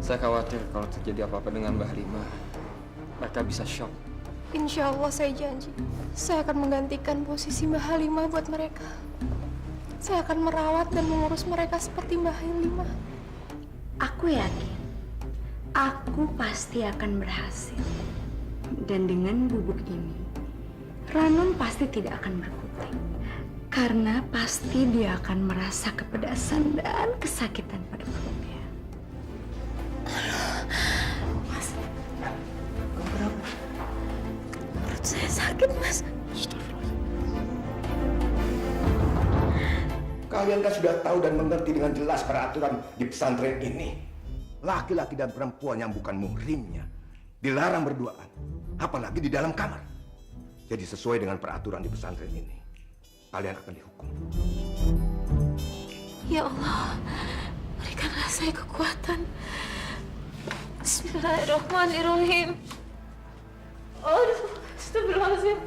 Saya khawatir kalau terjadi apa-apa dengan Mbak Halimah, mereka bisa shock. Insya Allah saya janji, saya akan menggantikan posisi Mbak Halimah buat mereka. Saya akan merawat dan mengurus mereka seperti Mbak Halimah. Aku yakin, aku pasti akan berhasil. Dan dengan bubuk ini, Ranun pasti tidak akan berkutik. Karena pasti dia akan merasa kepedasan dan kesakitan pada perutnya. Mas, perut saya sakit, Mas. Kalian kan sudah tahu dan mengerti dengan jelas peraturan di pesantren ini. Laki-laki dan perempuan yang bukan muhrimnya dilarang berduaan, apalagi di dalam kamar. Jadi sesuai dengan peraturan di pesantren ini, kalian akan dihukum. Ya Allah, berikanlah saya kekuatan. Bismillahirrahmanirrahim. Aduh, astagfirullahaladzim.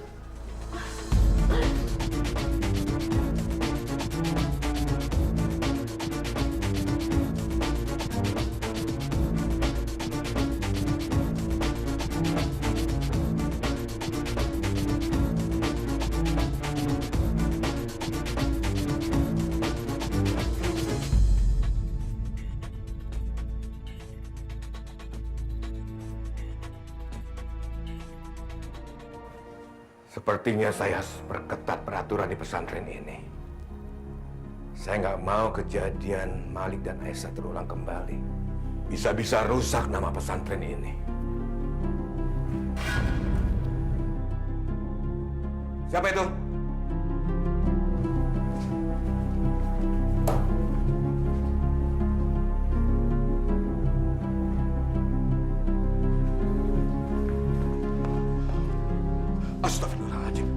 Sepertinya saya harus perketat peraturan di pesantren ini. Saya nggak mau kejadian Malik dan Aisyah terulang kembali. Bisa-bisa rusak nama pesantren ini. Siapa itu? Astagfirullahaladzim.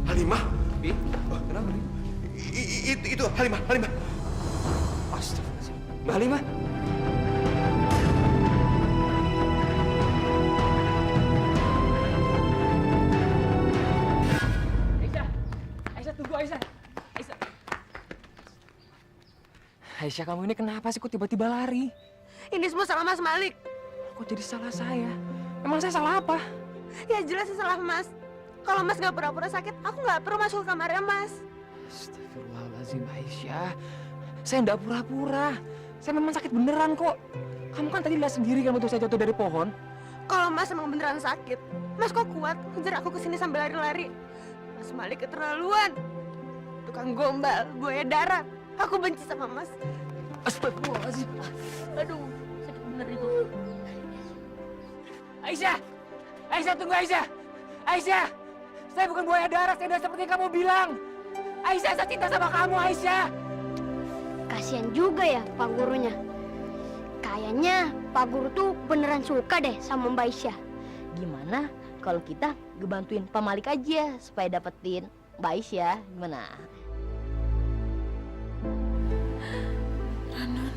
Halimah? Bi, kenapa, Bi? Itu Halimah. Astagfirullahaladzim. Mbak Halimah? Aisyah, tunggu Aisyah. Aisyah, kamu ini kenapa sih kok tiba-tiba lari? Ini semua salah Mas Malik. Kok jadi salah saya? Emang saya salah apa? Ya jelas salah Mas. Kalau Mas nggak pura-pura sakit, aku nggak perlu masuk ke kamarnya Mas. Astagfirullahaladzim, Aisyah. Saya nggak pura-pura. Saya memang sakit beneran kok. Kamu kan tadi lihat sendiri kan waktu saya jatuh dari pohon. Kalau Mas emang beneran sakit, Mas kok kuat ngejar aku kesini sambil lari-lari? Mas Malik keterlaluan. Tukang gombal, buaya darat. Aku benci sama Mas. Astagfirullahaladzim. Aduh, sakit bener itu. Aisyah! Aisyah, tunggu Aisyah! Aisyah! Saya bukan buaya darat, saya udah seperti yang kamu bilang. Aisyah, saya cinta sama kamu, Aisyah! Kasian juga ya Pak Gurunya. Kayaknya Pak Guru tuh beneran suka deh sama Mbak Aisyah. Gimana kalau kita ngebantuin Pak Malik aja supaya dapetin Mbak Aisyah? Gimana? Ranun.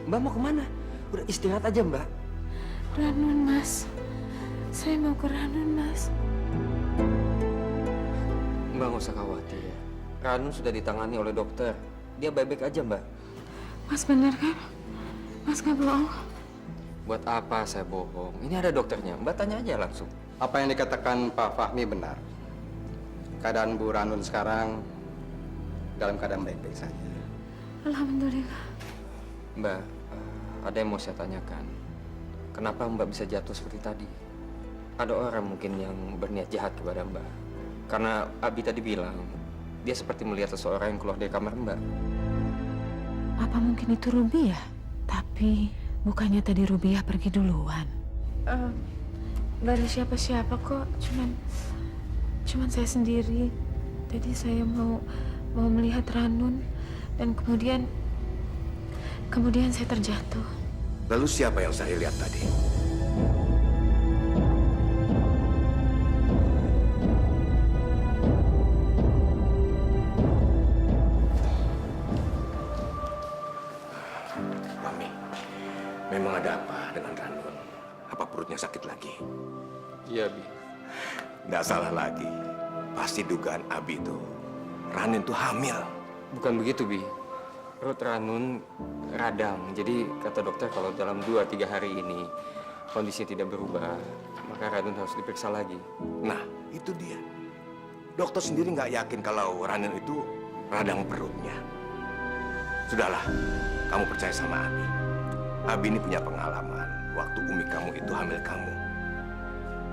Mbak mau kemana? Udah istirahat aja, Mbak. Ranun, Mas. Saya mau ke Ranun, Mas. Mbak nggak usah khawatir. Ranun sudah ditangani oleh dokter. Dia baik-baik aja, Mbak. Mas bener kan? Mas nggak bohong. Buat apa saya bohong? Ini ada dokternya. Mbak tanya aja langsung. Apa yang dikatakan Pak Fahmi benar. Keadaan Bu Ranun sekarang dalam keadaan baik-baik saja. Alhamdulillah. Mbak, ada yang mau saya tanyakan. Kenapa Mbak bisa jatuh seperti tadi? Ada orang mungkin yang berniat jahat kepada Mbak. Karena Abi tadi bilang, dia seperti melihat seseorang yang keluar dari kamar Mbak. Apa mungkin itu Rubiah? Tapi bukannya tadi Rubiah pergi duluan? Gak ada siapa-siapa kok. Cuman saya sendiri. Tadi saya mau melihat Ranun dan kemudian saya terjatuh. Lalu siapa yang saya lihat tadi? Mami, memang ada apa dengan Ranun? Apa perutnya sakit lagi? Iya, Bi. Nggak salah lagi. Pasti dugaan Abi itu. Ranun itu hamil. Bukan begitu, Bi. perut Ranun radang. Jadi kata dokter kalau dalam 2-3 hari ini kondisi tidak berubah, maka Ranun harus diperiksa lagi. Nah, itu dia. Dokter sendiri nggak yakin kalau Ranun itu radang perutnya. Sudahlah, kamu percaya sama Abi. Abi ini punya pengalaman. Waktu Umi kamu itu hamil kamu.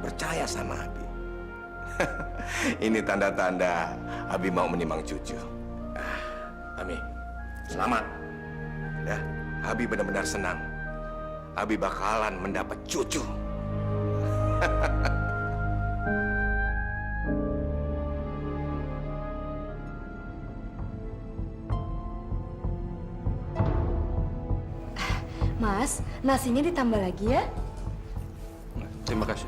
Percaya sama Abi. Ini tanda-tanda Abi mau menimang cucu. Ami, selamat. Ya, Abi benar-benar senang. Abi bakalan mendapat cucu. Mas, nasinya ditambah lagi ya. Terima kasih.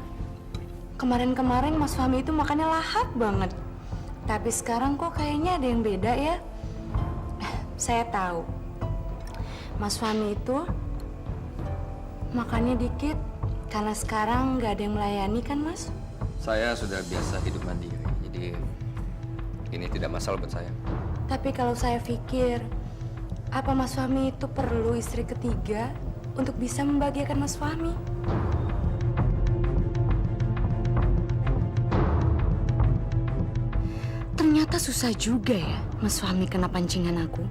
Kemarin-kemarin Mas Fahmi itu makannya lahap banget. Tapi sekarang kok kayaknya ada yang beda ya. Saya tahu. Mas Fahmi itu makannya dikit karena sekarang nggak ada yang melayani kan, Mas? Saya sudah biasa hidup mandiri, jadi ini tidak masalah buat saya. Tapi kalau saya pikir, apa Mas Fahmi itu perlu istri ketiga untuk bisa membahagiakan Mas Fahmi? Ternyata susah juga ya Mas Fahmi kena pancingan aku.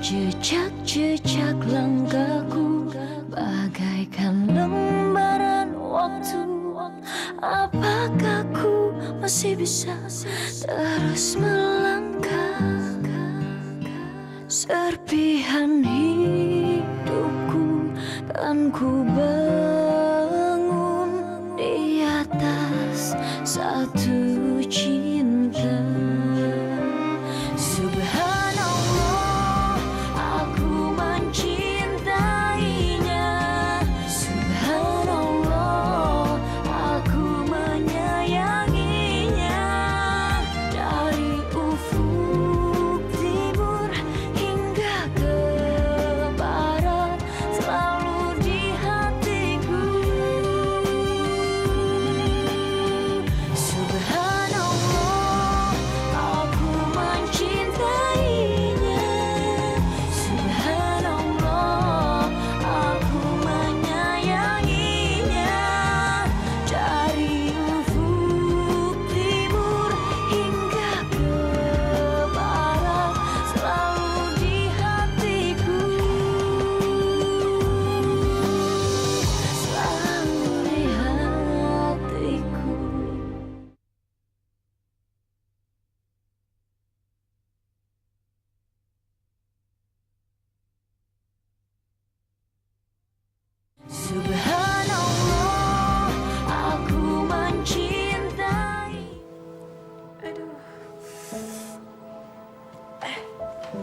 Jejak-jejak langkahku bagaikan lembaran waktu. Apakah ku masih bisa terus melangkah? Serpihan hidupku kan ku bangun di atas satu cinta. Subhanallah, aku mencintainya. Subhanallah, aku menyayanginya. Dari ufuk timur hingga ke barat, selalu di hatiku. Subhanallah, aku mencintainya. Subhanallah, aku menyayanginya. Dari ufuk timur hingga ke barat, selalu di hatiku. Selalu di hatiku. Subhanallah, aku mencintai. Aduh.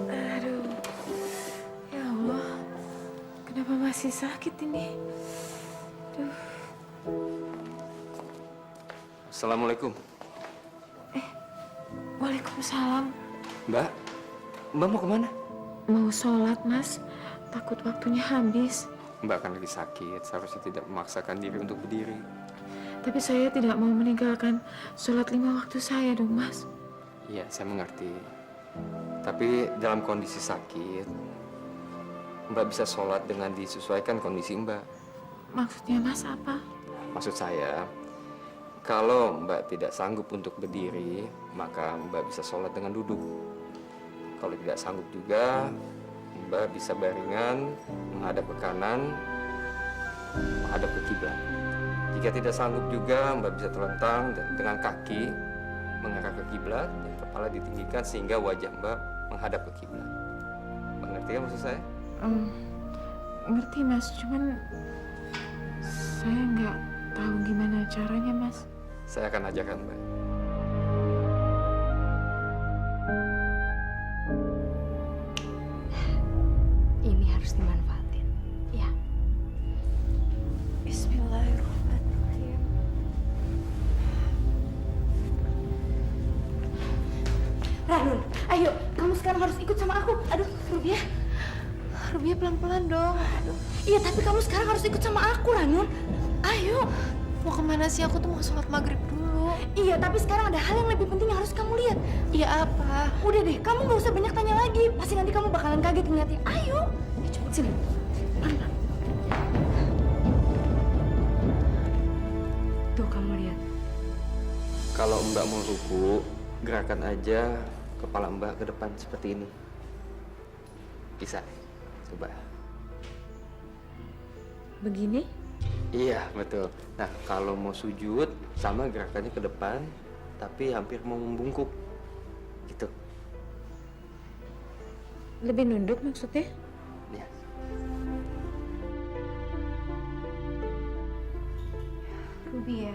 Aduh. Ya Allah. Kenapa masih sakit ini? Aduh. Assalamualaikum. Waalaikumsalam. Mbak, Mbak mau kemana? Mau sholat, Mas. Takut waktunya habis. Mbak kan lagi sakit, seharusnya tidak memaksakan diri untuk berdiri. Tapi saya tidak mau meninggalkan sholat 5 waktu saya dong, Mas. Iya, saya mengerti. Tapi dalam kondisi sakit, Mbak bisa sholat dengan disesuaikan kondisi Mbak. Maksudnya Mas apa? Maksud saya, kalau Mbak tidak sanggup untuk berdiri, maka Mbak bisa sholat dengan duduk. Kalau tidak sanggup juga, Mbak bisa baringan, menghadap ke kanan, menghadap ke kiblat. Jika tidak sanggup juga, Mbak bisa terlentang dan dengan kaki mengarah ke kiblat dan kepala ditinggikan sehingga wajah Mbak menghadap ke kiblat. Mbak ngerti ya maksud saya? Ngerti, Mas. Cuman saya nggak tahu gimana caranya, Mas. Saya akan ajarkan Mbak. Ini harus dimanfaatin. Ya. Bismillahirrahmanirrahim. Ranun, ayo, kamu sekarang harus ikut sama aku. Aduh, seru dia. Rubia pelan-pelan dong. Iya, tapi kamu sekarang harus ikut sama aku, Ranun. Ayo. Mau kemana sih? Aku tuh mau sholat maghrib dulu. Iya, tapi sekarang ada hal yang lebih penting yang harus kamu lihat. Iya apa? Udah deh, kamu nggak usah banyak tanya lagi. Pasti nanti kamu bakalan kaget ngeliatnya. Ayo. Ya, cepet sini. Pelan-pelan. Tuh, kamu lihat. Kalau Mbak mau ruku, gerakan aja kepala Mbak ke depan seperti ini. Bisa? Coba. Begini? Iya, betul. Nah, kalau mau sujud, sama gerakannya ke depan, tapi hampir mau membungkuk. Gitu. Lebih nunduk maksudnya? Ya. Rubia.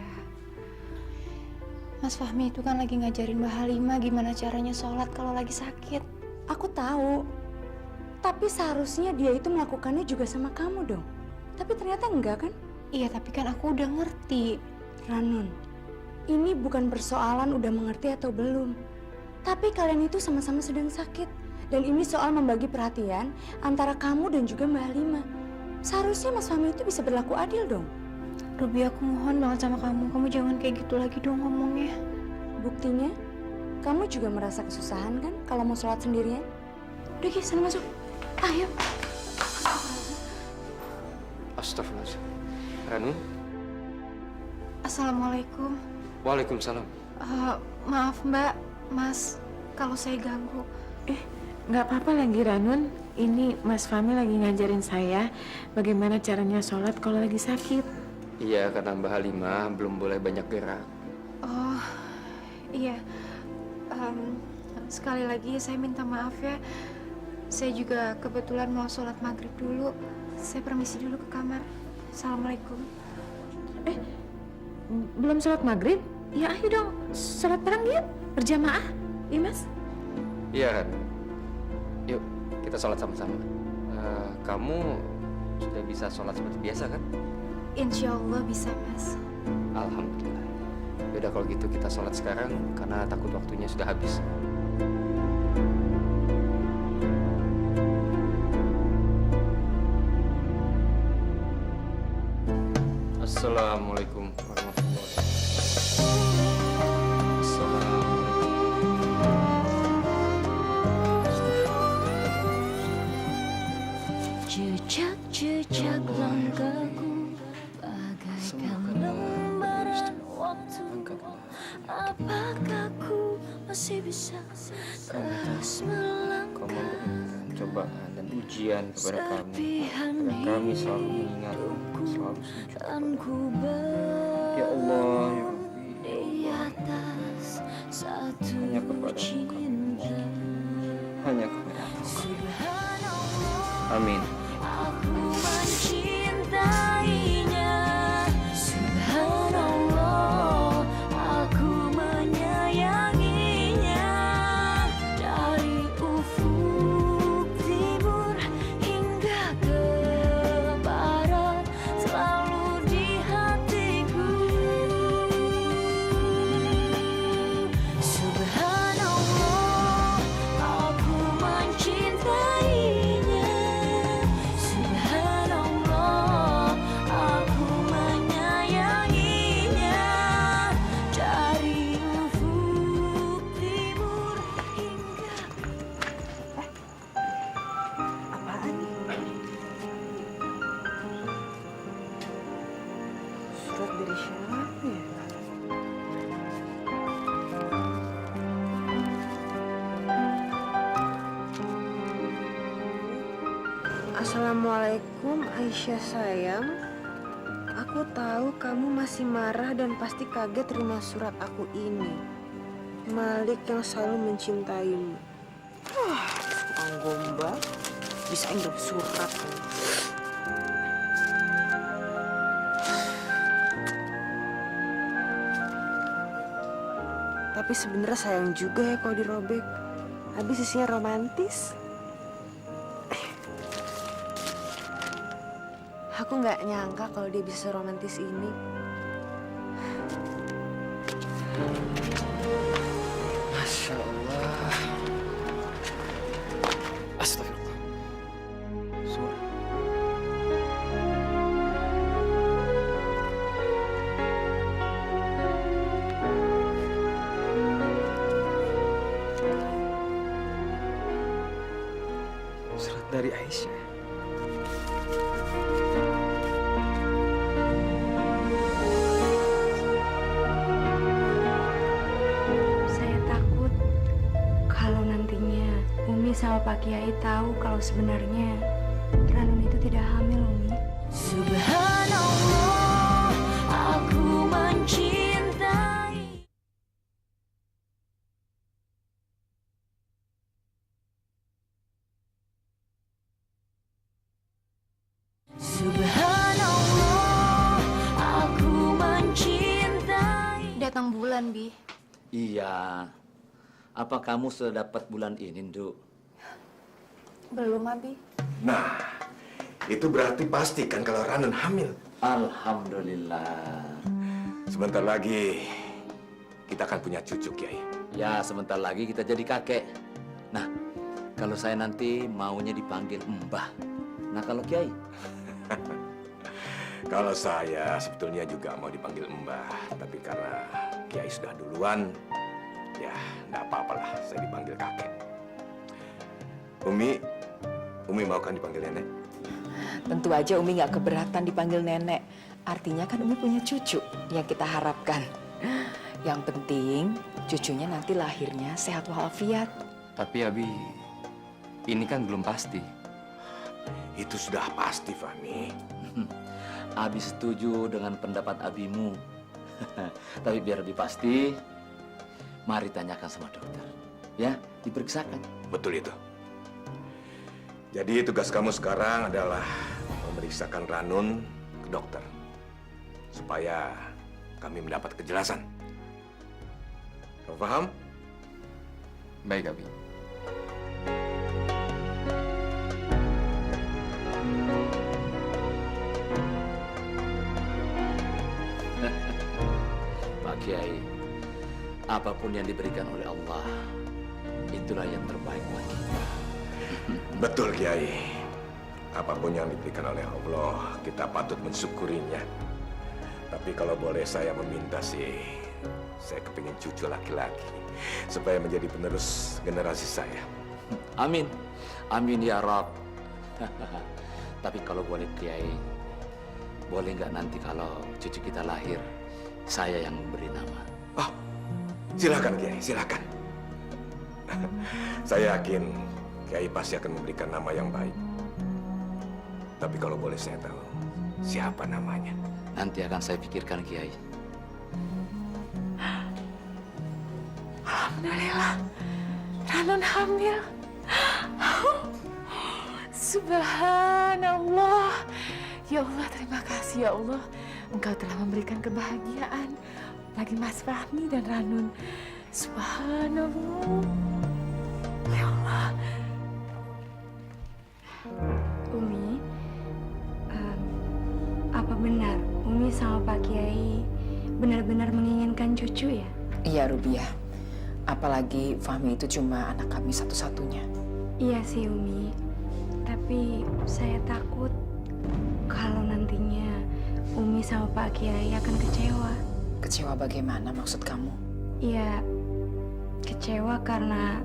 Mas Fahmi itu kan lagi ngajarin Mbak Halimah gimana caranya sholat kalau lagi sakit. Aku tahu. Tapi seharusnya dia itu melakukannya juga sama kamu dong. Tapi ternyata enggak kan? Iya, tapi kan aku udah ngerti. Ranun, ini bukan persoalan udah mengerti atau belum. Tapi kalian itu sama-sama sedang sakit. Dan ini soal membagi perhatian antara kamu dan juga Mbak Halimah. Seharusnya Mas Fahmi itu bisa berlaku adil dong. Ruby, aku mohon banget sama kamu jangan kayak gitu lagi dong ngomongnya. Buktinya, kamu juga merasa kesusahan kan kalau mau sholat sendirian? Udah Ki, sana masuk. Ayo. Astagfirullahaladzim. Ranun? Assalamualaikum. Waalaikumsalam. Maaf Mbak, Mas, kalau saya ganggu. Nggak apa-apa lagi Ranun. Ini Mas Fahmi lagi ngajarin saya bagaimana caranya sholat kalau lagi sakit. Iya, kata Mbak Halimah belum boleh banyak gerak. Oh, iya. Sekali lagi saya minta maaf ya. Saya juga kebetulan mau sholat maghrib dulu. Saya permisi dulu ke kamar. Assalamualaikum. Belum sholat maghrib? Ya ayo dong, sholat bareng yuk, berjamaah. Iya Mas? Iya kan? Yuk, kita sholat sama-sama. Kamu sudah bisa sholat seperti biasa kan? Insya Allah bisa, Mas. Alhamdulillah. Yaudah kalau gitu kita sholat sekarang karena takut waktunya sudah habis. Assalamualaikum warahmatullahi wabarakatuh. Jejak-jejak langkahku bagaikan lembaran waktu. Apakah ku masih bisa terus Kau melangkah? memberikan cobaan dan ujian kepada kami agar kami selalu mengingat, selalu sujud Dan ku Ya Allah, ya Rabbi, di atas satu hanya kepada cinta. hanya kepada Subhanallah, Amin. aku mencintainya. Subhanallah, aku menyayanginya. Dari ufuk timur hingga ke barat, selalu di hatiku. Subhanallah, aku mencintainya. Subhanallah, aku menyayanginya. Dari ufuk timur hingga Apaan? Surat dari siapa ya? Assalamualaikum Aisyah sayang. Aku tahu kamu masih marah dan pasti kaget terima surat aku ini. Malik yang selalu mencintaimu. Wah, tukang gombal. Bisa nggak surat. Tapi sebenarnya sayang juga ya kalau dirobek. Habis isinya romantis. Aku nggak nyangka kalau dia bisa romantis ini. Masya Allah. Astagfirullah. dari Aisyah. Saya takut kalau nantinya Umi sama Pak Kiai tahu kalau sebenarnya Ranun itu tidak hamil, Umi. Subhanallah, aku mencintai. Subhanallah, aku mencintai. Datang bulan, Bi. Iya. Apa kamu sudah dapat bulan ini, Nduk? Belum, Abi. Nah, itu berarti pasti kan kalau Ranun hamil. Alhamdulillah. Sebentar lagi kita akan punya cucu, Kiai. Ya, sebentar lagi kita jadi kakek. Nah, kalau saya nanti maunya dipanggil Mbah. Nah, kalau Kiai? Kalau saya sebetulnya juga mau dipanggil Mbah, tapi karena Kiai sudah duluan, ya nggak apa-apalah saya dipanggil kakek. Umi mau kan dipanggil nenek? Tentu aja Umi nggak keberatan dipanggil nenek. Artinya kan Umi punya cucu yang kita harapkan. Yang penting cucunya nanti lahirnya sehat walafiat. Tapi Abi, ini kan belum pasti. Itu sudah pasti, Fahmi. Abi setuju dengan pendapat Abimu. Tapi biar lebih pasti, mari tanyakan sama dokter. Ya, diperiksakan. Betul itu. Jadi tugas kamu sekarang adalah memeriksakan Ranun ke dokter. Supaya kami mendapat kejelasan. Kamu paham? Baik, Abi. Pak Kiai, apapun yang diberikan oleh Allah, itulah yang terbaik buat kita. Betul, Kiai. Apapun yang diberikan oleh Allah, kita patut mensyukurinya. Tapi kalau boleh saya meminta sih, saya kepingin cucu laki-laki supaya menjadi penerus generasi saya. Amin. Amin ya Rab. Tapi kalau boleh Kiai, boleh nggak nanti kalau cucu kita lahir, saya yang memberi nama? Oh, silakan Kiai, silakan. Saya yakin Kiai pasti akan memberikan nama yang baik. Tapi kalau boleh saya tahu, siapa namanya? Nanti akan saya pikirkan, Kiai. Alhamdulillah, Ranun hamil. Subhanallah. Ya Allah, terima kasih ya Allah. Engkau telah memberikan kebahagiaan bagi Mas Fahmi dan Ranun. Subhanallah. Ya Allah. Umi, apa benar Umi sama Pak Kiai benar-benar menginginkan cucu ya? Iya, Rubiah. Apalagi Fahmi itu cuma anak kami satu-satunya. Iya sih Umi, tapi saya takut kalau nantinya Umi sama Pak Kiai akan kecewa. Kecewa bagaimana maksud kamu? Iya, kecewa karena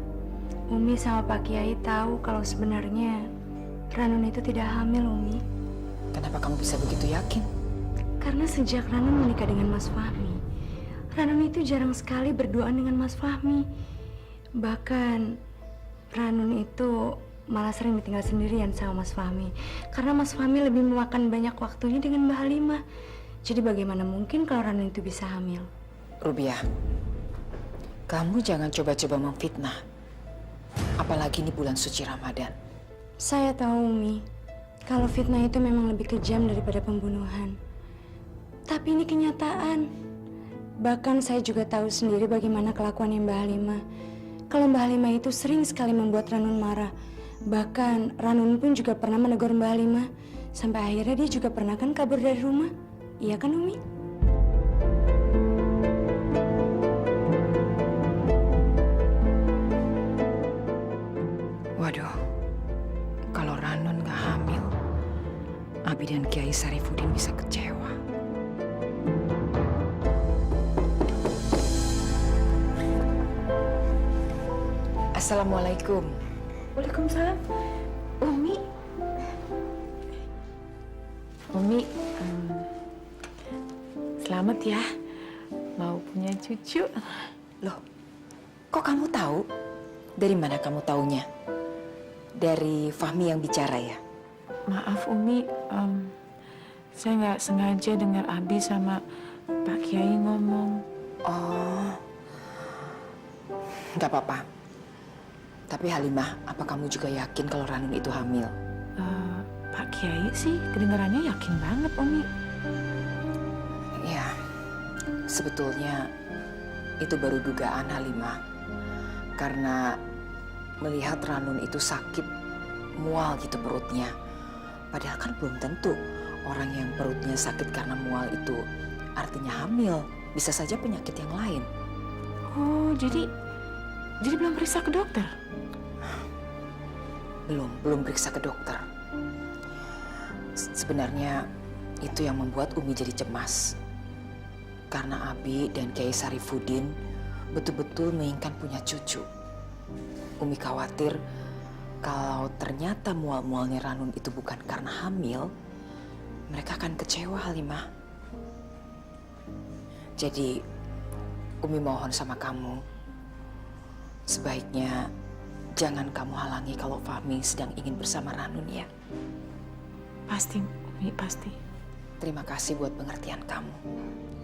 Umi sama Pak Kiai tahu kalau sebenarnya Ranun itu tidak hamil, Umi. Kenapa kamu bisa begitu yakin? Karena sejak Ranun menikah dengan Mas Fahmi, Ranun itu jarang sekali berduaan dengan Mas Fahmi. Bahkan Ranun itu malah sering ditinggal sendirian sama Mas Fahmi. Karena Mas Fahmi lebih memakan banyak waktunya dengan Mbak Halimah. Jadi bagaimana mungkin kalau Ranun itu bisa hamil? Rubiah, kamu jangan coba-coba memfitnah. Apalagi ini bulan suci Ramadan. Saya tahu, Umi, kalau fitnah itu memang lebih kejam daripada pembunuhan. Tapi ini kenyataan. Bahkan saya juga tahu sendiri bagaimana kelakuannya Mbak Halimah. Kalau Mbak Halimah itu sering sekali membuat Ranun marah. Bahkan Ranun pun juga pernah menegur Mbak Halimah. Sampai akhirnya dia juga pernah kan kabur dari rumah. Iya kan, Umi? Waduh, kalau Ranun nggak hamil, Abi dan Kiai Sarifuddin bisa kecewa. Assalamualaikum. Waalaikumsalam. Umi. Umi, selamat ya. Mau punya cucu. Loh, kok kamu tahu? Dari mana kamu taunya? Dari Fahmi yang bicara ya? Maaf Umi, saya nggak sengaja dengar Abi sama Pak Kiai ngomong. Oh, nggak apa-apa. Tapi Halimah, apa kamu juga yakin kalau Ranun itu hamil? Pak Kiai sih kedengarannya yakin banget Umi. Ya, sebetulnya itu baru dugaan Halimah. Karena melihat Ranun itu sakit, mual gitu perutnya. Padahal kan belum tentu orang yang perutnya sakit karena mual itu artinya hamil. Bisa saja penyakit yang lain. Oh, jadi belum periksa ke dokter? Belum periksa ke dokter. Sebenarnya itu yang membuat Umi jadi cemas. Karena Abi dan Kiai Sarifuddin betul-betul menginginkan punya cucu. Umi khawatir kalau ternyata mual-mualnya Ranun itu bukan karena hamil, mereka akan kecewa, Halimah. Jadi, Umi mohon sama kamu, sebaiknya jangan kamu halangi kalau Fahmi sedang ingin bersama Ranun ya. Pasti, Umi, pasti. Terima kasih buat pengertian kamu.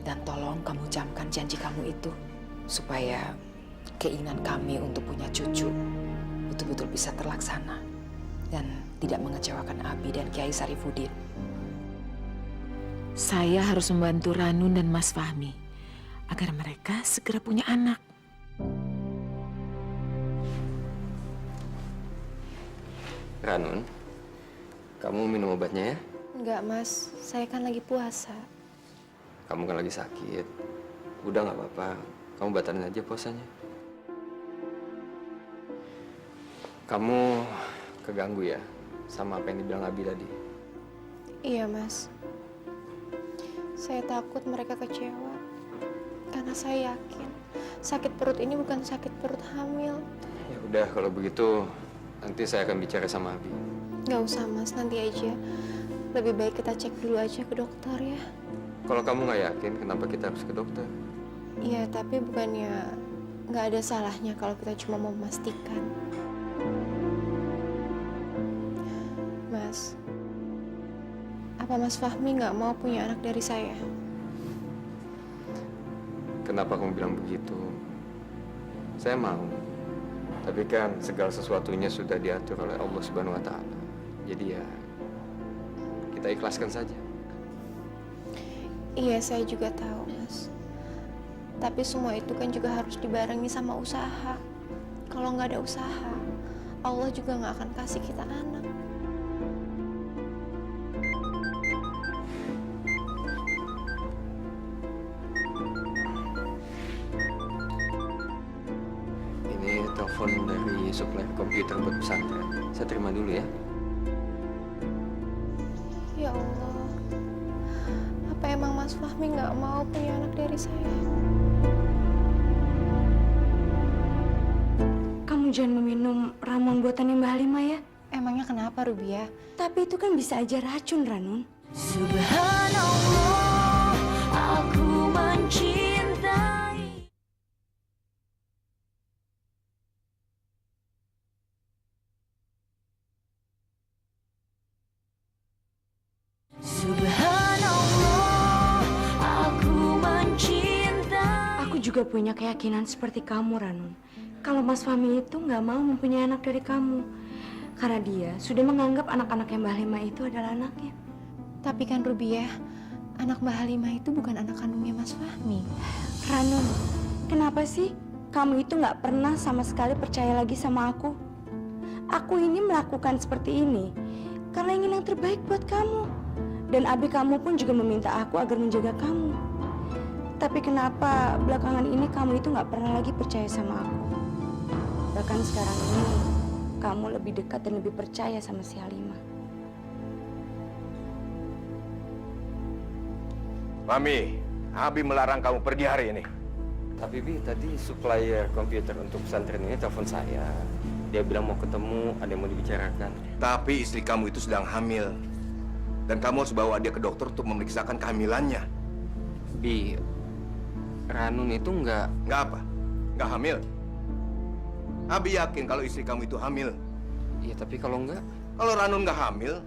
Dan tolong kamu camkan janji kamu itu, supaya keinginan kami untuk punya cucu betul-betul bisa terlaksana dan tidak mengecewakan Abi dan Kiai Sarifuddin. Saya harus membantu Ranun dan Mas Fahmi agar mereka segera punya anak. Ranun, kamu minum obatnya ya? Enggak, Mas. Saya kan lagi puasa. Kamu kan lagi sakit. Udah nggak apa-apa. Kamu batalin aja puasanya. Kamu keganggu ya sama apa yang dibilang Abi tadi? Iya, Mas. Saya takut mereka kecewa. Karena saya yakin sakit perut ini bukan sakit perut hamil. Ya udah kalau begitu nanti saya akan bicara sama Abi. Nggak usah, Mas. Nanti aja. Lebih baik kita cek dulu aja ke dokter ya. Kalau kamu nggak yakin, kenapa kita harus ke dokter? Iya, tapi bukannya nggak ada salahnya kalau kita cuma mau memastikan. Mas, apa Mas Fahmi nggak mau punya anak dari saya? Kenapa kamu bilang begitu? Saya mau. Tapi kan segala sesuatunya sudah diatur oleh Allah Subhanahu wa Ta'ala. Jadi ya, kita ikhlaskan saja. Iya, saya juga tahu, Mas. Tapi semua itu kan juga harus dibarengi sama usaha. Kalau nggak ada usaha, Allah juga nggak akan kasih kita anak. Ini telepon dari supplier komputer buat pesantren. Saya terima dulu ya. Ya Allah, apa emang Mas Fahmi nggak mau punya anak dari saya? Kamu jangan meminum ramuan buatan Mbak Halimah ya. Emangnya kenapa, Rubia? Tapi itu kan bisa aja racun, Ranun. Subhanallah, aku mencintai. Subhanallah, aku mencintai. Aku juga punya keyakinan seperti kamu, Ranun. Kalau Mas Fahmi itu nggak mau mempunyai anak dari kamu. Karena dia sudah menganggap anak-anaknya Mbak Halimah itu adalah anaknya. Tapi kan Rubia, anak Mbak Halimah itu bukan anak kandungnya Mas Fahmi. Ranun, kenapa sih kamu itu nggak pernah sama sekali percaya lagi sama aku? Aku ini melakukan seperti ini karena ingin yang terbaik buat kamu. Dan abi kamu pun juga meminta aku agar menjaga kamu. Tapi kenapa belakangan ini kamu itu nggak pernah lagi percaya sama aku? Bahkan sekarang ini kamu lebih dekat dan lebih percaya sama si Halimah. Mami, Abi melarang kamu pergi hari ini. Tapi Bi, tadi supplier komputer untuk pesantren ini telepon saya. Dia bilang mau ketemu, ada yang mau dibicarakan. Tapi istri kamu itu sedang hamil. Dan kamu harus bawa dia ke dokter untuk memeriksakan kehamilannya. Bi, Ranun itu nggak... Nggak apa? Nggak hamil? Abi yakin kalau istri kamu itu hamil. Iya, tapi kalau nggak... Kalau Ranun nggak hamil,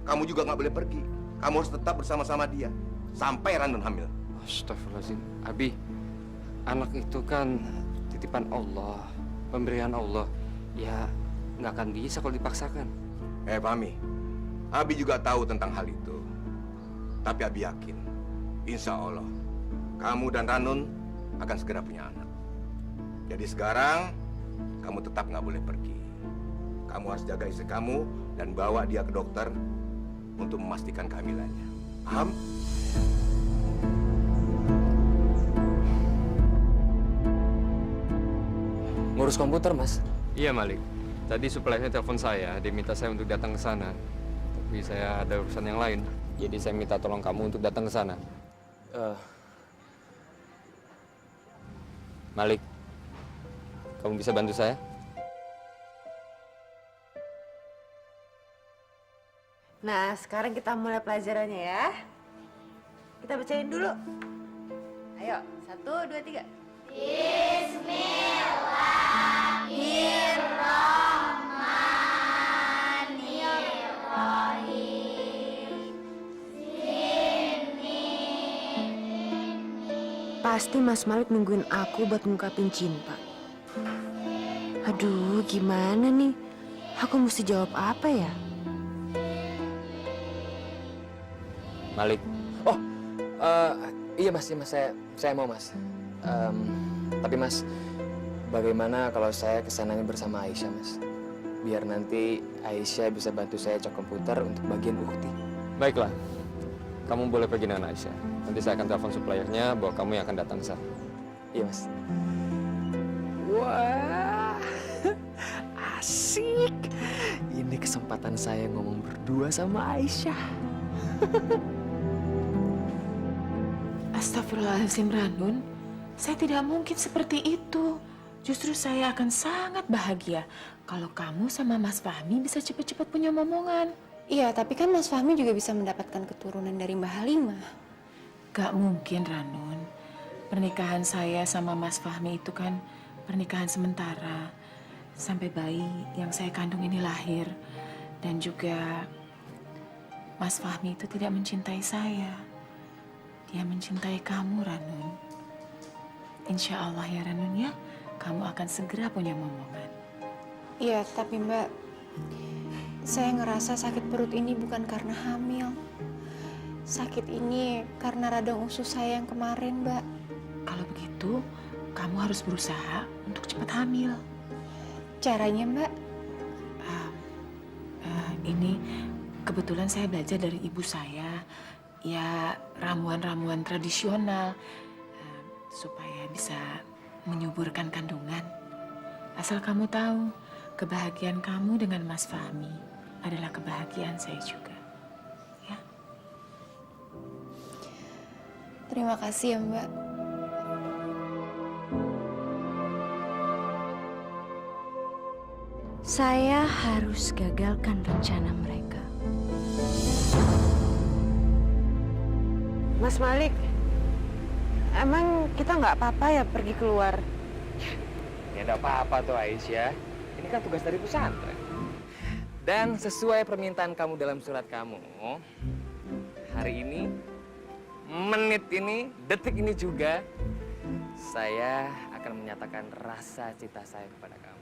kamu juga nggak boleh pergi. Kamu harus tetap bersama-sama dia sampai Ranun hamil. Astagfirullahaladzim. Abi, anak itu kan titipan Allah, pemberian Allah. Ya, nggak akan bisa kalau dipaksakan. Fahmi, Abi juga tahu tentang hal itu. Tapi Abi yakin, insya Allah, kamu dan Ranun akan segera punya anak. Jadi sekarang, kamu tetap nggak boleh pergi. Kamu harus jaga istri kamu dan bawa dia ke dokter untuk memastikan kehamilannya. Paham? Ngurus komputer, Mas? Iya, Malik. Tadi suppliernya telepon saya, dia minta saya untuk datang ke sana. Tapi saya ada urusan yang lain. Jadi saya minta tolong kamu untuk datang ke sana. Malik, kamu bisa bantu saya? Nah, sekarang kita mulai pelajarannya ya. Kita bacain dulu. Ayo, 1, 2, 3. Pasti Mas Malik nungguin aku buat ngungkapin cinta. Aduh, gimana nih? Aku mesti jawab apa ya? Malik. Oh, iya mas, saya mau mas. Tapi mas, bagaimana kalau saya kesananya bersama Aisyah mas? Biar nanti Aisyah bisa bantu saya cek komputer untuk bagian ukti. Baiklah, kamu boleh pergi dengan Aisyah. Nanti saya akan telepon suppliernya bahwa kamu yang akan datang ke sana. Iya mas. Wah, asik. Ini kesempatan saya ngomong berdua sama Aisyah. Astagfirullahaladzim, Ranun. Saya tidak mungkin seperti itu. Justru saya akan sangat bahagia kalau kamu sama Mas Fahmi bisa cepat-cepat punya momongan. Iya, tapi kan Mas Fahmi juga bisa mendapatkan keturunan dari Mbak Halimah. Gak mungkin, Ranun. Pernikahan saya sama Mas Fahmi itu kan pernikahan sementara. Sampai bayi yang saya kandung ini lahir. Dan juga Mas Fahmi itu tidak mencintai saya. Dia mencintai kamu, Ranun. Insya Allah ya, Ranun ya. Kamu akan segera punya momongan. Iya, tapi Mbak, saya ngerasa sakit perut ini bukan karena hamil. Sakit ini karena radang usus saya yang kemarin, Mbak. Kalau begitu, kamu harus berusaha untuk cepat hamil. Caranya, Mbak? Ini kebetulan saya belajar dari ibu saya. Ya, ramuan-ramuan tradisional supaya bisa menyuburkan kandungan. Asal kamu tahu, kebahagiaan kamu dengan Mas Fahmi adalah kebahagiaan saya juga. Ya. Terima kasih ya, Mbak. Saya harus gagalkan rencana mereka. Mas Malik, emang kita nggak apa-apa ya pergi keluar? Ya enggak apa-apa tuh Aisyah. Ini kan tugas dari pesantren. Dan sesuai permintaan kamu dalam surat kamu, hari ini, menit ini, detik ini juga, saya akan menyatakan rasa cinta saya kepada kamu.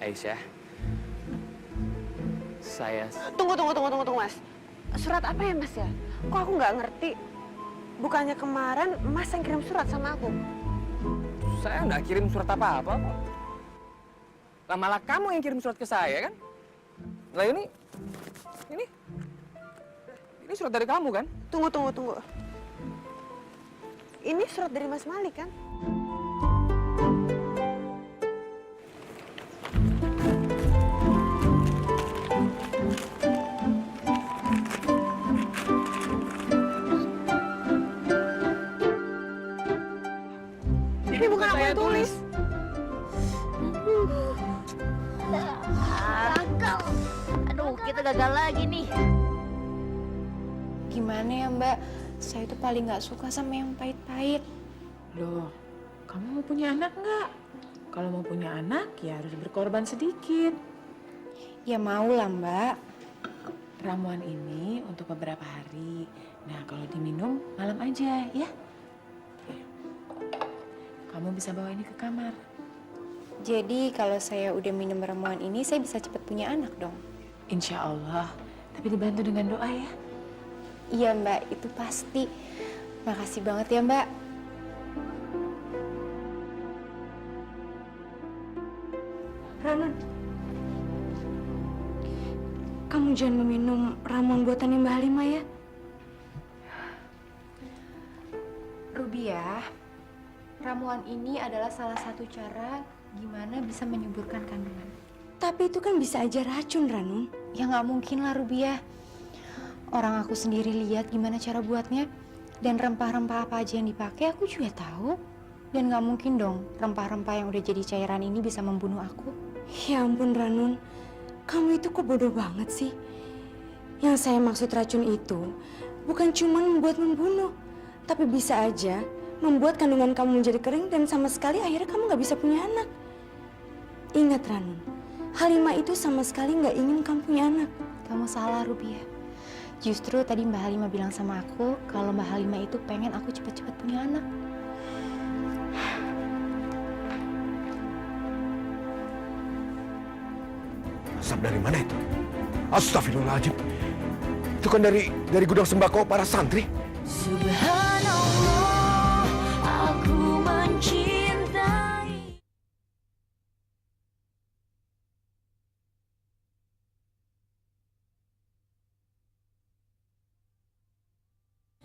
Aisyah, saya... Tunggu, Mas. Surat apa ya, Mas ya? Kok aku nggak ngerti? Bukannya kemarin Mas yang kirim surat sama aku? Saya nggak kirim surat apa-apa kok. Lah malah kamu yang kirim surat ke saya kan? Lah ini surat dari kamu kan? Tunggu. Ini surat dari Mas Malik kan? Ini bukan aku yang tulis. Gagal. Aduh, kita gagal lagi nih. Gimana ya Mbak? Saya tuh paling nggak suka sama yang pahit-pahit. Loh, kamu mau punya anak nggak? Kalau mau punya anak, ya harus berkorban sedikit. Ya mau lah Mbak. Ramuan ini untuk beberapa hari. Nah, kalau diminum malam aja, ya. Kamu bisa bawa ini ke kamar. Jadi kalau saya udah minum ramuan ini, saya bisa cepat punya anak dong? Insya Allah. Tapi dibantu dengan doa ya. Iya Mbak, itu pasti. Makasih banget ya Mbak. Ranun, kamu jangan meminum ramuan buatannya Mbak Halimah ya. Rubiah, ramuan ini adalah salah satu cara gimana bisa menyuburkan kandungan. Tapi itu kan bisa aja racun, Ranun. Ya nggak mungkin lah Rubiah. Orang aku sendiri lihat gimana cara buatnya. Dan rempah-rempah apa aja yang dipakai aku juga tahu. Dan nggak mungkin dong rempah-rempah yang udah jadi cairan ini bisa membunuh aku. Ya ampun Ranun, kamu itu kok bodoh banget sih. Yang saya maksud racun itu bukan cuma membuat membunuh, tapi bisa aja membuat kandungan kamu menjadi kering dan sama sekali akhirnya kamu nggak bisa punya anak. Ingat Ranun, Halimah itu sama sekali nggak ingin kamu punya anak. Kamu salah Rubiah. Justru tadi Mbak Halimah bilang sama aku kalau Mbak Halimah itu pengen aku cepat-cepat punya anak. Asap dari mana itu? Astagfirullahaladzim. Itu kan dari gudang sembako para santri. Subhanallah, aku mencintai.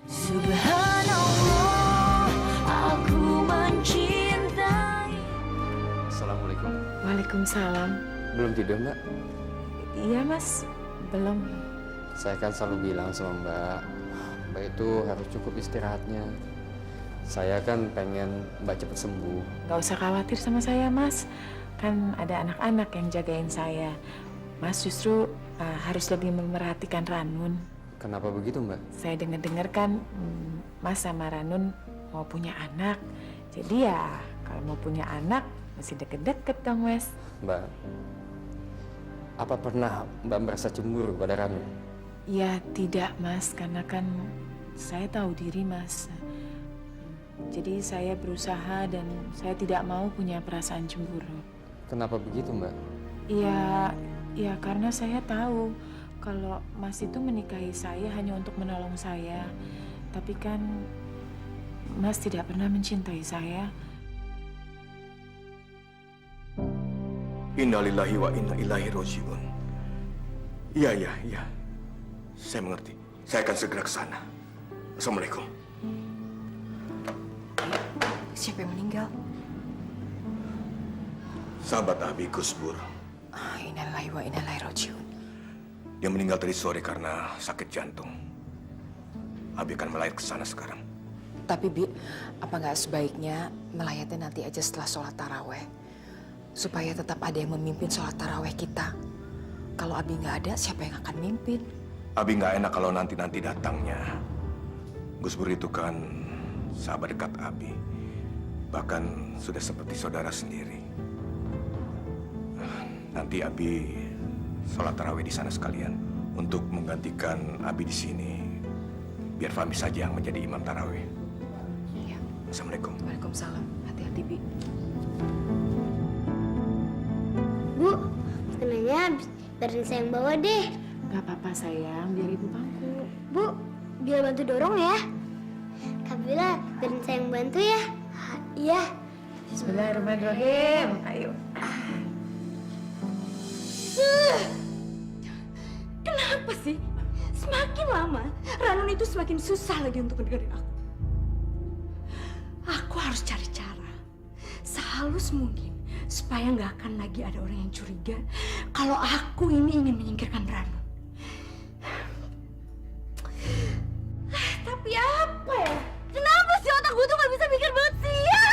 Subhanallah, aku mencintai. Assalamualaikum. Waalaikumsalam. Belum tidur, Mbak? Iya, Mas. Belum. Saya kan selalu bilang sama Mbak itu harus cukup istirahatnya. Saya kan pengen Mbak cepat sembuh. Gak usah khawatir sama saya, Mas. Kan ada anak-anak yang jagain saya. Mas justru harus lebih memerhatikan Ranun. Kenapa begitu, Mbak? Saya dengar-dengar kan Mas sama Ranun mau punya anak. Jadi ya kalau mau punya anak mesti deket-deket dong, Mas. Mbak, apa pernah Mbak merasa cemburu pada Ranun? Ya tidak, Mas, karena kan saya tahu diri, Mas. Jadi saya berusaha dan saya tidak mau punya perasaan cemburu. Kenapa begitu, Mbak? Ya karena saya tahu kalau Mas itu menikahi saya hanya untuk menolong saya. Tapi kan Mas tidak pernah mencintai saya. Innalillahi wa inna ilaihi raji'un. Iya. Saya mengerti. Saya akan segera ke sana. Assalamualaikum. Siapa yang meninggal? Sahabat Abi Gusbur. Innalillahi wa inna ilaihi raji'un. Dia meninggal tadi sore karena sakit jantung. Abi akan melayat ke sana sekarang. Tapi Bi, apa nggak sebaiknya melayatnya nanti aja setelah sholat taraweh? Supaya tetap ada yang memimpin sholat taraweh kita. Kalau Abi nggak ada, siapa yang akan mimpin? Abi nggak enak kalau nanti datangnya. Gusbur itu kan sahabat dekat Abi. Bahkan sudah seperti saudara sendiri. Nanti Abi sholat tarawih di sana sekalian untuk menggantikan Abi di sini. Biar Fahmi saja yang menjadi imam tarawih. Iya. Assalamualaikum. Waalaikumsalam. Hati-hati, Bi. Bu, makanannya biarin saya yang bawa deh. Gak apa-apa sayang, biar ibu bangku. Bu, Bila bantu dorong ya. Kak Bila, biarin saya yang bantu ya. Iya. Bismillahirrahmanirrahim. Ayo. Kenapa sih? Semakin lama, Ranun itu semakin susah lagi untuk mendengarin aku. Aku harus cari cara sehalus mungkin supaya nggak akan lagi ada orang yang curiga kalau aku ini ingin menyingkirkan Ranun. Tapi apa ya? Kenapa sih otak gue tuh nggak bisa mikir banget sih ya?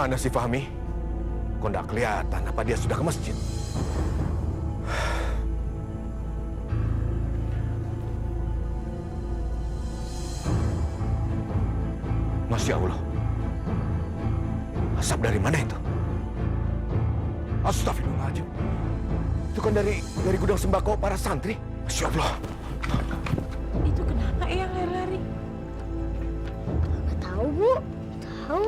Mana si Fahmi? Kok nggak kelihatan apa dia sudah ke masjid? Masya Allah. Asap dari mana itu? Astagfirullahaladzim. Itu kan dari gudang sembako para santri. Masya Allah. Itu kenapa Eyang lari-lari? Nggak tahu, Bu. Tahu.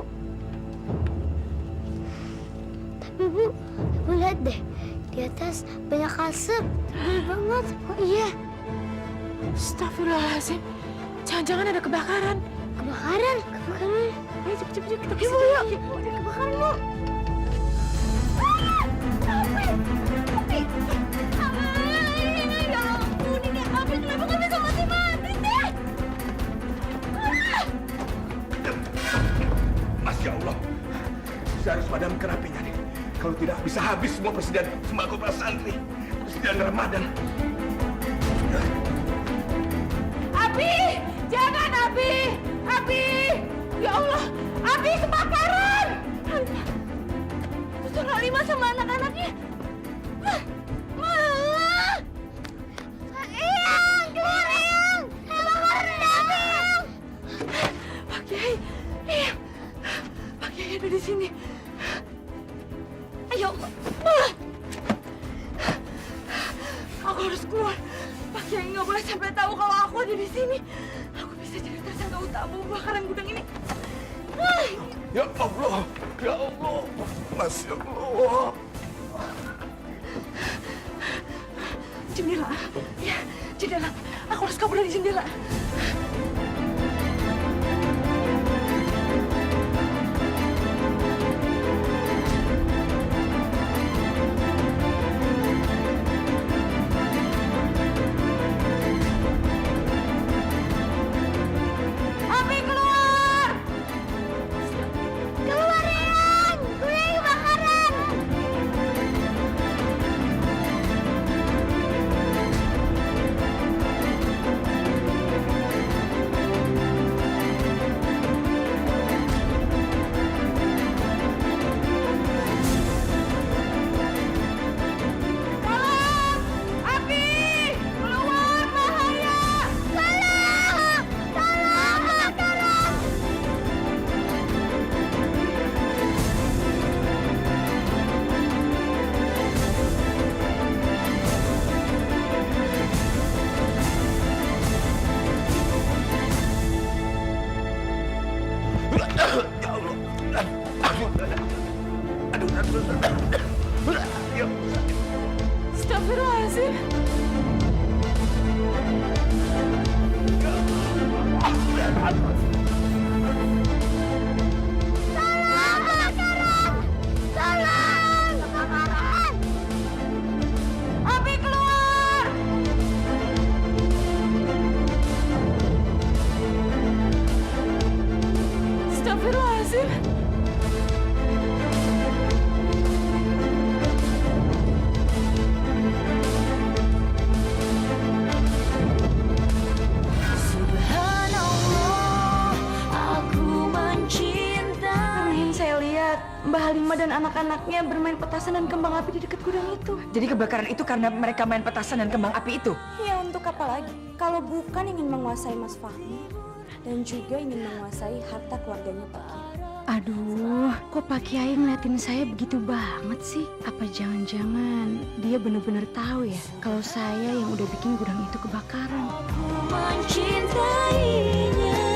Tapi Bu lihat deh. Di atas banyak asap. Tebal banget. Oh iya. Astagfirullahaladzim. Jangan-jangan ada kebakaran. Kebakaran. Ayo cepet-cepet kita Ibu, yuk. Ada kebakaran, Bu. Masya Allah. Saya harus padamkan apinya nih. Kalau tidak bisa habis semua persediaan sembako para santri. Persediaan Ramadan. Abi! Jangan, Abi! Abi! Ya Allah! Abi kebakaran! Itu Halimah sama anak-anaknya. Eyang, keluar Eyang! Kebakaran Eyang! Pak Kiai! Eyang! Pak Kiai ada di sini. Ayo! Aku harus keluar. Pak Kiai nggak boleh sampai tahu kalau aku ada di sini. Aku bisa jadi tersangka utama kebakaran gudang ini. Ya Allah. Ya Allah. Masya Allah. Jendela. Ya, jendela. Aku harus kabur dari jendela. Abi keluar! Keluar Eyang! Gudang kebakaran! Tolong! Abi! Keluar bahaya! Tolong! Tolong! Tolong! Ya Allah. Aduh. Ya. Astagfirullahaladzim. Tolong! Kebakaran! Abi keluar! Astagfirullahaladzim. Subhanallah, aku mencintai. Kemarin saya lihat Mbak Halimah dan anak-anaknya bermain petasan dan kembang api di dekat gudang itu. Jadi kebakaran itu karena mereka main petasan dan kembang api itu? Ya untuk apa lagi? Kalau bukan ingin menguasai Mas Fahmi dan juga ingin menguasai harta keluarganya Pak Kiai. Aduh, kok Pak Kiai ngeliatin saya begitu banget sih? Apa jangan-jangan dia bener-bener tahu ya kalau saya yang udah bikin gudang itu kebakaran? Mencintainya.